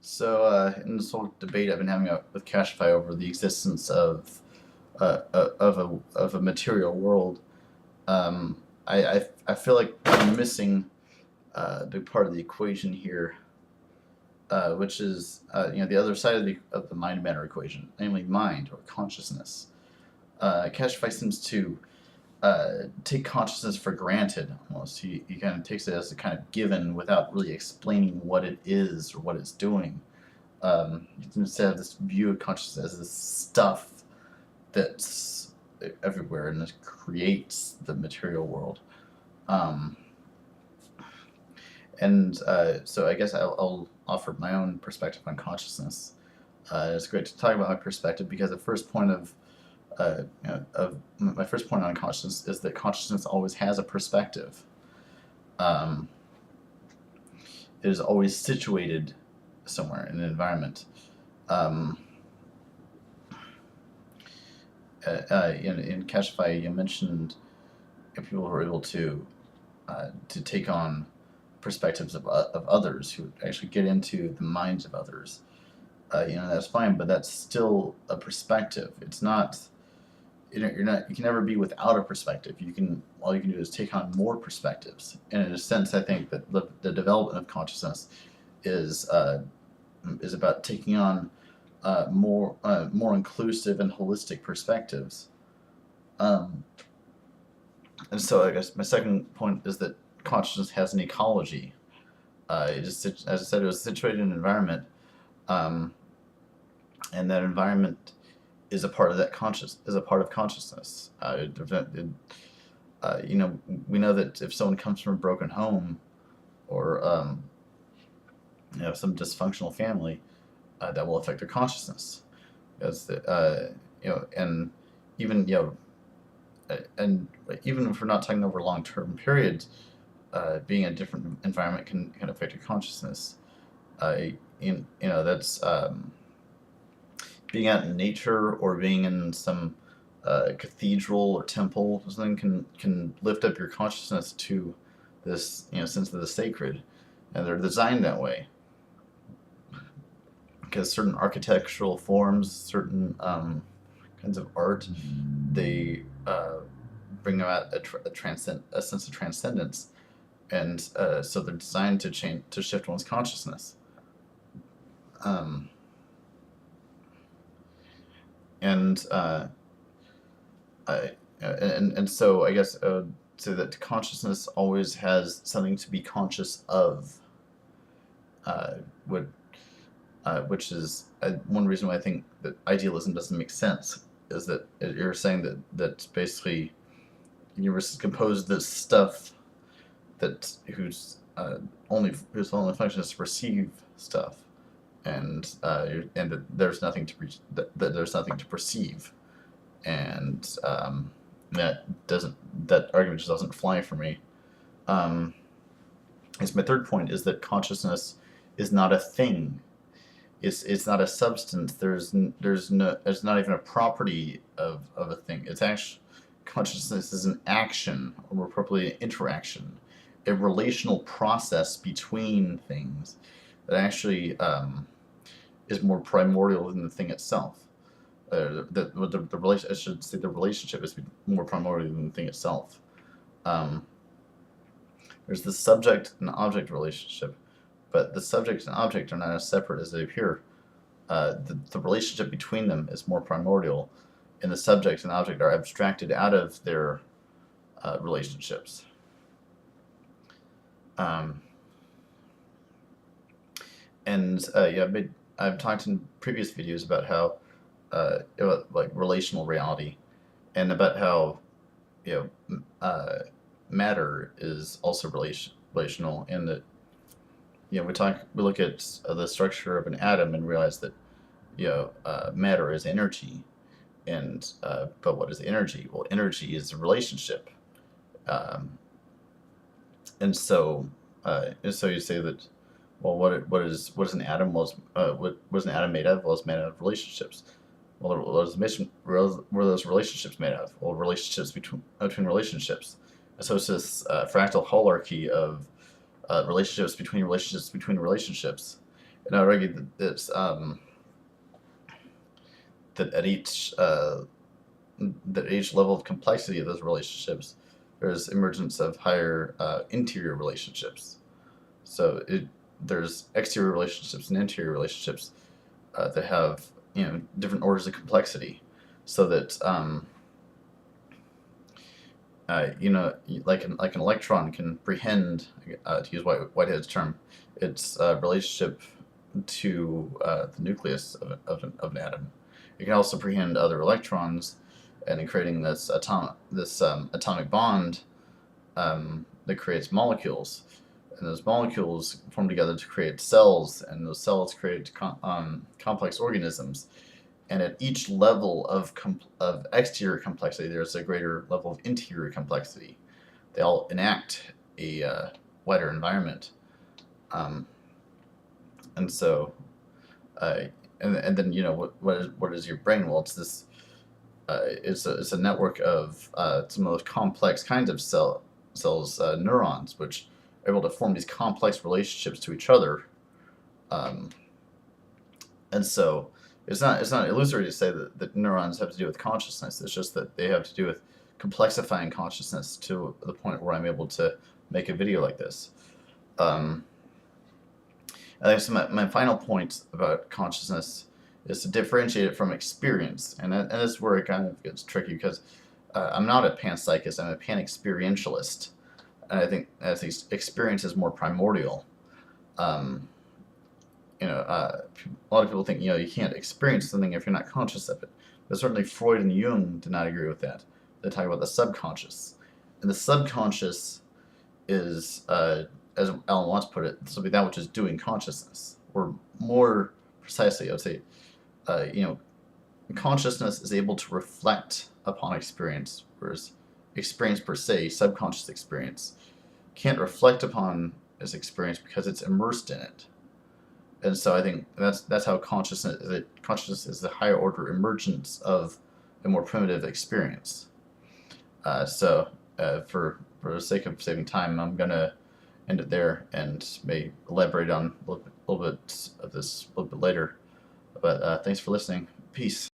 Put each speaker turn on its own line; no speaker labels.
In this whole debate I've been having with Cashify over the existence of a material world, I feel like I'm missing the part of the equation here, which is the other side of the mind matter equation, namely mind or consciousness. Cashify seems to take consciousness for granted almost. He kind of takes it as a kind of given without really explaining what it is or what it's doing. Instead of this view of consciousness as this stuff that's everywhere and that creates the material world. Um, so I guess I'll offer my own perspective on consciousness. It's great to talk about my perspective because the first point of my first point on consciousness is that consciousness always has a perspective. Um, it is always situated somewhere in an environment. Um, in Cashify, you mentioned people who are able to take on perspectives of others, who actually get into the minds of others. That's fine, but that's still a perspective. It's not. You can never be without a perspective. All you can do is take on more perspectives. And in a sense, I think that the development of consciousness is about taking on more inclusive and holistic perspectives. Um, and so I guess my second point is that consciousness has an ecology. As I said, it was situated in an environment, um, and that environment is a part of consciousness. We know that if someone comes from a broken home or some dysfunctional family, that will affect their consciousness. And even and even if we're not talking over long-term periods, being in a different environment can affect your consciousness. That's being out in nature or being in some cathedral or temple or something can lift up your consciousness to this sense of the sacred, and they're designed that way because certain architectural forms, certain kinds of art, they bring about a sense of transcendence, and so they're designed to shift one's consciousness. Um, and I and so I guess so that consciousness always has something to be conscious of. Uh, would Which is one reason why I think that idealism doesn't make sense, is that you're saying that basically the universe is composed of this stuff whose only function is to perceive stuff, and that there's nothing that there's nothing to perceive, and that argument just doesn't fly for me. Um, It's my third point is that consciousness is not a thing. It's not a substance. There's not even a property of a thing. It's actually consciousness is an action, or more appropriately, an interaction, a relational process between things that actually is more primordial than the thing itself. I should say the relationship is more primordial than the thing itself. Um, there's the subject and object relationship, but the subject and object are not as separate as they appear. The relationship between them is more primordial, and the subject and object are abstracted out of their relationships. Um, I've talked in previous videos about how like relational reality, and about how matter is also relational, and that we look at the structure of an atom and realize that matter is energy, and but what is energy? Well, energy is a relationship, um, and so you say that, well, what is an atom? What is an atom made of? Well, it's made out of relationships. Well, what are those relationships made of? Well, relationships between relationships. So it's this fractal hierarchy of relationships between relationships between relationships. And I would argue that it's that at each level of complexity of those relationships, there's emergence of higher interior relationships. So there's exterior relationships and interior relationships that have different orders of complexity, so that like an electron can prehend, to use Whitehead's term, its relationship to the nucleus of an atom. It can also prehend other electrons, and in creating this atomic bond that creates molecules, and those molecules form together to create cells, and those cells create complex organisms. And at each level of exterior complexity, there's a greater level of interior complexity. They all enact a wider environment, um, and so, and then what is your brain? Well, it's this. It's a network of some of those complex kinds of cells, neurons, which are able to form these complex relationships to each other. Um, and so it's not illusory to say that neurons have to do with consciousness. It's just that they have to do with complexifying consciousness to the point where I'm able to make a video like this. I think so my final point about consciousness is to differentiate it from experience, and that's where it kind of gets tricky, because I'm not a panpsychist, I'm a pan-experientialist, and I think experience is more primordial. Um, a lot of people think you can't experience something if you're not conscious of it, but certainly Freud and Jung did not agree with that. They talk about the subconscious, and the subconscious is, as Alan Watts put it, this will be that which is doing consciousness, or more precisely, I would say, consciousness is able to reflect upon experience, whereas experience per se, subconscious experience, can't reflect upon its experience because it's immersed in it. And so I think that's how consciousness is the higher order emergence of a more primitive experience. For the sake of saving time, I'm gonna end it there and may elaborate on a little bit of this a little bit later. But thanks for listening. Peace.